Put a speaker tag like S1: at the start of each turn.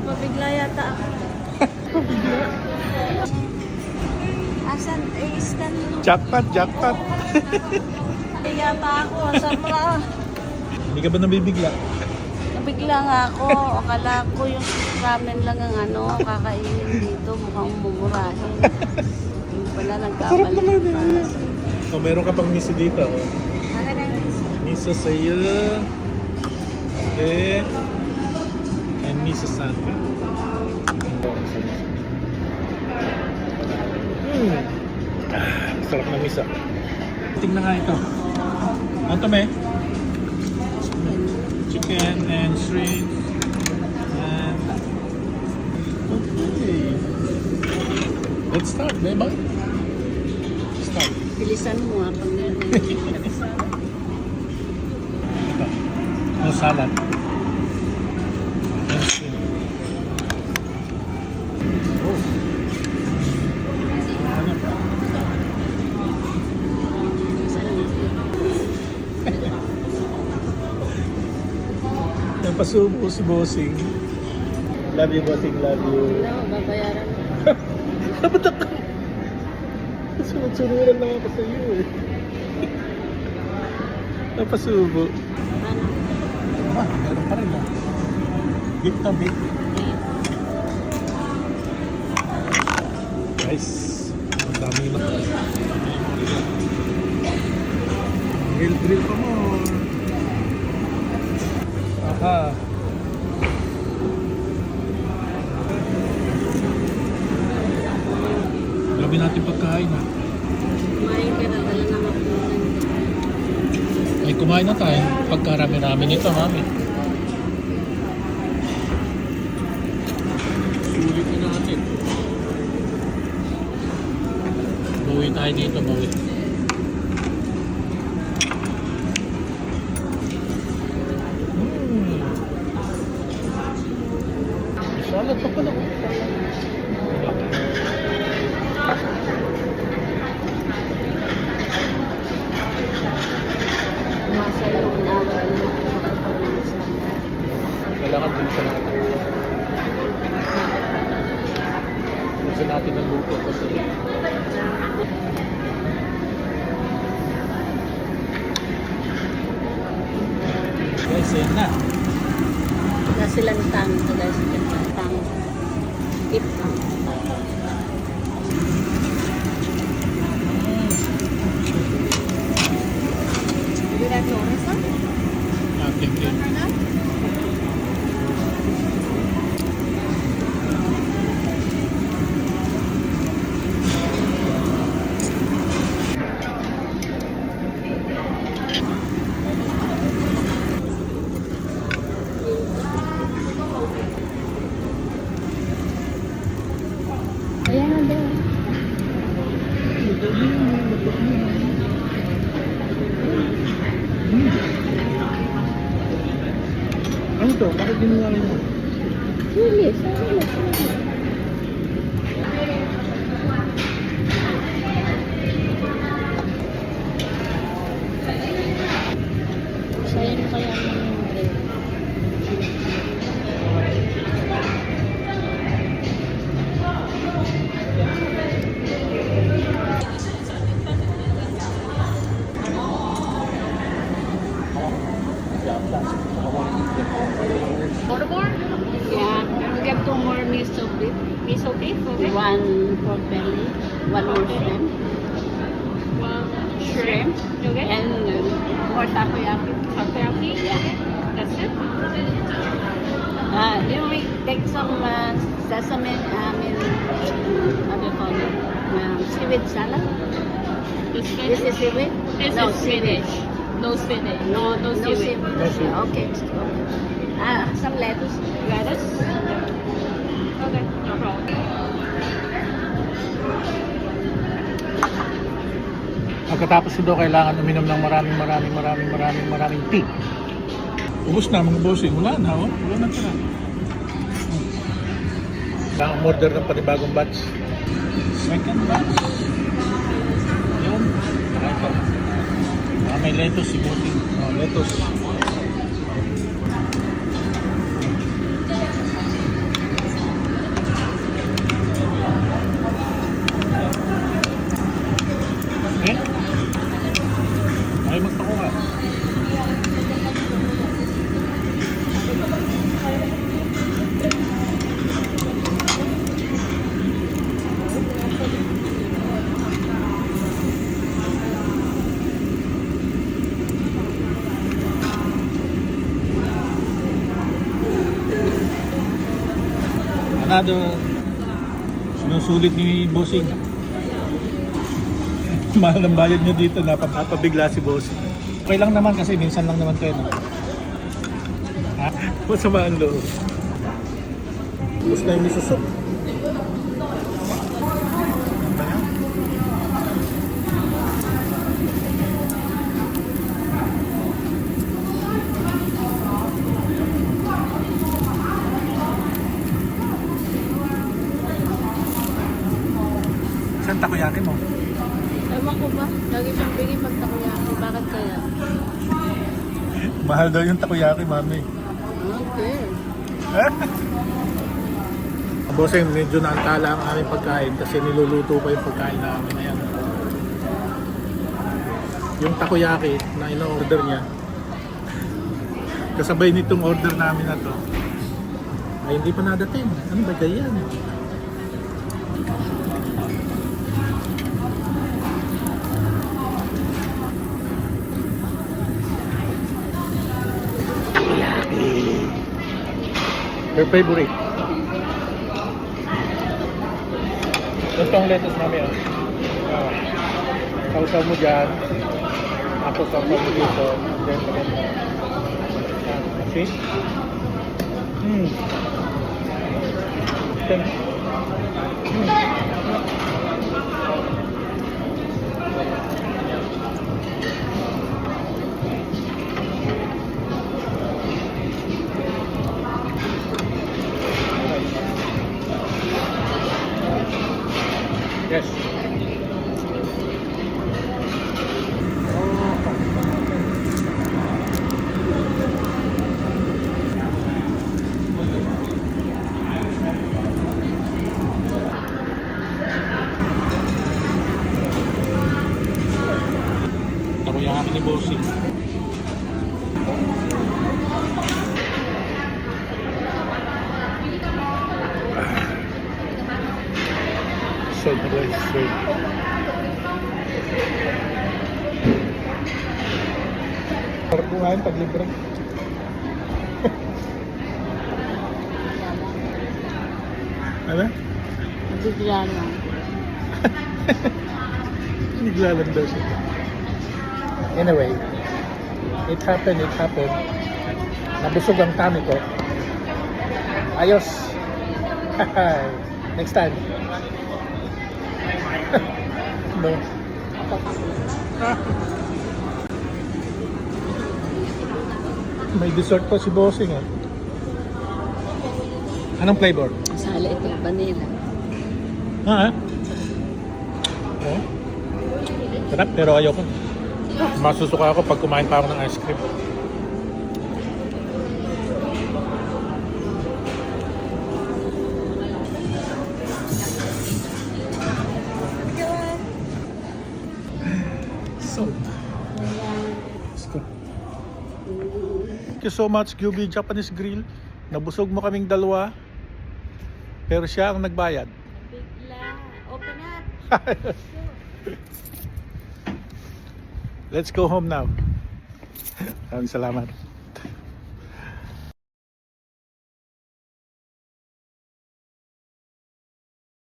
S1: Napabigla yata ako. Asan? Stand mo.
S2: Jackpot, jackpot.
S1: Yata ako. Asan mo na?
S2: Hindi ka ba nabibigla?
S1: Nabigla nga ako. Akala ko yung ramen lang ang kakainin dito. Mukhang mumurahin. Yung pala
S2: Sarap
S1: nagkabalik
S2: naman
S1: pa.
S2: eh. Oh, meron ka pang miso dito. Oh.
S1: Akin na yung
S2: Miso sa'yo. Okay. And miso sa akin. Sarap na miso. Tingnan nga ito. Ano to, me? Chicken and shrimp. And... Okay. Let's start, diba? Start.
S1: bilisan mo ha. Pag
S2: Ito. No salad. And shrimp. Oh. Ano pa? Napasubo si Bossing. Love you, Bossing. Love you.
S1: babayaran mo.
S2: Dapat ako. Sunod-sunuran lang ako sa iyo eh. Napasubo.
S1: Ano?
S2: Ah, meron pa rin ah. Beef to beef. Guys, ang dami na. Grill pa mo. Aha. Grabe natin pagkain ha.
S1: Kumain ka na. Wala na mapunan.
S2: Ay, kumain na tayo. Pagkarami-rami nito, mami. Sulit na natin. Bawi tayo dito, bawi. Salad pa pala.
S1: Masaya yung awal mo.
S2: Kailangan din sa natin. Gusto natin ang luto kasi. Guys, yan na.
S1: Wala silang tang. Wala silang tang. Ipang.
S2: Ah, thank you.
S1: Ayan na daw.
S2: Ano to? Bakit ginawa rin mo?
S1: Chili. Chili. Sa'yo na kaya naman yung bread.
S3: Order more?
S1: Yeah.
S3: Can we get 2 more miso beef? Miso beef, okay?
S1: One pork belly. One more shrimp.
S3: 1 shrimp, okay?
S1: And more takoyaki.
S3: Takoyaki?
S1: Yeah.
S3: That's it?
S1: Then we take some sesame, what do you call it? Seaweed salad.
S3: This
S1: This is seaweed?
S3: This
S1: No,
S3: is spinach. No spinach. No, no
S1: No
S3: seaweed.
S1: seaweed. Okay. Some lettuce.
S3: Lettuce? Okay, no problem.
S2: Pagkatapos nito, kailangan uminom ng maraming tea. Ubus na mga bossing. Wala na, oh. Wala na pala. Kailangan order ng panibagong batch. Second batch. Yun. Ito. May lettuce si bossing. Oh, lettuce. Panado. Sinusulit ni Bossing. Mahal ng bayad niya dito, napapabigla si Bossing. Okay lang naman kasi minsan lang naman tayo. No? Ha? Masama ang loob. Gusto na yung miso soup. Saan takoyaki mo?
S1: Ewan ko ba? Lagi siyang bigay pag takoyaki. Bakit kaya?
S2: Mahal daw yung takoyaki, mami.
S1: Okay.
S2: Bossing, medyo naantala ang aming pagkain kasi niluluto pa yung pagkain namin na yan. Yung takoyaki na ino-order niya, kasabay nitong order namin na to, ay hindi pa nadating. Ano ba ganyan? Your favorite? Ito ang lettuce namin. Sausaw mo dyan. Ako sausaw mo dito. Then, see? Then, yes. Takoyaki ni Bossing. So delicious. Sarap kumain pag libre. Ano?
S1: Bigla na.
S2: Bigla lang daw siya. Anyway, it happened. Nabusog ang tummy ko. Ayos. Next time. No. May dessert pa si Bossing eh. Anong flavor?
S1: Masala ito, vanilla.
S2: Ha? Oh. Sarap pero ayoko. Masusuka ako pag kumain pa ako ng ice cream. So, let's go. Thank you so much, Gyubi Japanese Grill. Nabusog mo kaming dalawa. Pero siya ang nagbayad.
S1: Bigla. Open up.
S2: Let's go home now. Maraming salamat.